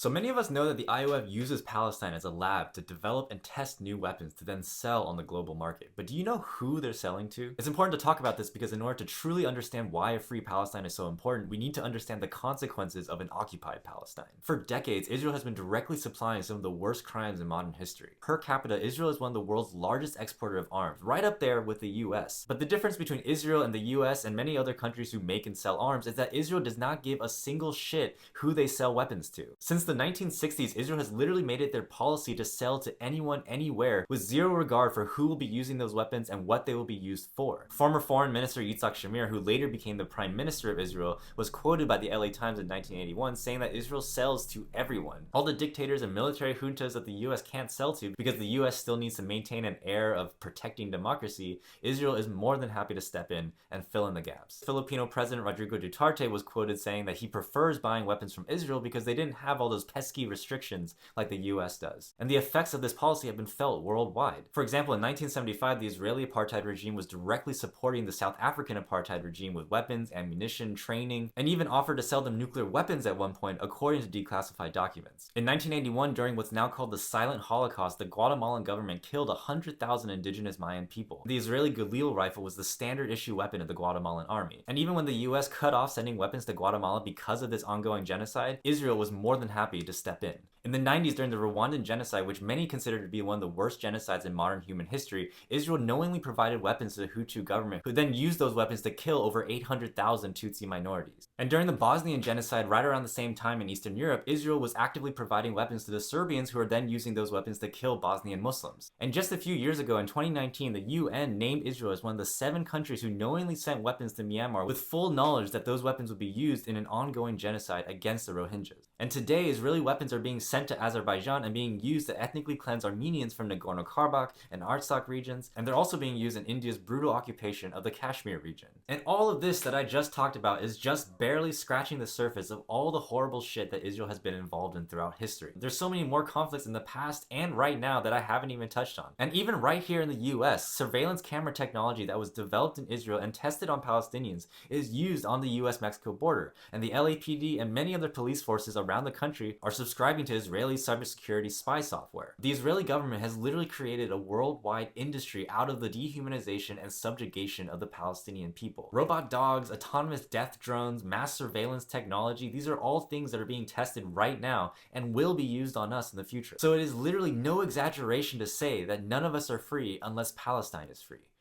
So many of us know that the IOF uses Palestine as a lab to develop and test new weapons to then sell on the global market. But do you know who they're selling to? It's important to talk about this because in order to truly understand why a free Palestine is so important, we need to understand the consequences of an occupied Palestine. For decades, Israel has been directly supplying some of the worst crimes in modern history. Per capita, Israel is one of the world's largest exporter of arms, right up there with the US. But the difference between Israel and the US and many other countries who make and sell arms is that Israel does not give a single shit who they sell weapons to. Since the 1960s, Israel has literally made it their policy to sell to anyone, anywhere, with zero regard for who will be using those weapons and what they will be used for. Former Foreign Minister Yitzhak Shamir, who later became the Prime Minister of Israel, was quoted by the LA Times in 1981 saying that Israel sells to everyone. All the dictators and military juntas that the US can't sell to because the US still needs to maintain an air of protecting democracy, Israel is more than happy to step in and fill in the gaps. Filipino President Rodrigo Duterte was quoted saying that he prefers buying weapons from Israel because they didn't have all those pesky restrictions like the US does. And the effects of this policy have been felt worldwide. For example, in 1975, the Israeli apartheid regime was directly supporting the South African apartheid regime with weapons, ammunition, training, and even offered to sell them nuclear weapons at one point, according to declassified documents. In 1981, during what's now called the Silent Holocaust, the Guatemalan government killed 100,000 indigenous Mayan people. The Israeli Galil rifle was the standard issue weapon of the Guatemalan army. And even when the US cut off sending weapons to Guatemala because of this ongoing genocide, Israel was more than happy to step in. In the 90s, during the Rwandan genocide, which many consider to be one of the worst genocides in modern human history, Israel knowingly provided weapons to the Hutu government, who then used those weapons to kill over 800,000 Tutsi minorities. And during the Bosnian genocide, right around the same time in Eastern Europe, Israel was actively providing weapons to the Serbians, who are then using those weapons to kill Bosnian Muslims. And just a few years ago, in 2019, the UN named Israel as one of the 7 countries who knowingly sent weapons to Myanmar with full knowledge that those weapons would be used in an ongoing genocide against the Rohingyas. And today, Israeli weapons are being sent to Azerbaijan and being used to ethnically cleanse Armenians from Nagorno-Karabakh and Artsakh regions, and they're also being used in India's brutal occupation of the Kashmir region. And all of this that I just talked about is just barely scratching the surface of all the horrible shit that Israel has been involved in throughout history. There's so many more conflicts in the past and right now that I haven't even touched on. And even right here in the US, surveillance camera technology that was developed in Israel and tested on Palestinians is used on the US-Mexico border, and the LAPD and many other police forces around the country are subscribing to Israeli cybersecurity spy software. The Israeli government has literally created a worldwide industry out of the dehumanization and subjugation of the Palestinian people. Robot dogs, autonomous death drones, mass surveillance technology, these are all things that are being tested right now and will be used on us in the future. So it is literally no exaggeration to say that none of us are free unless Palestine is free.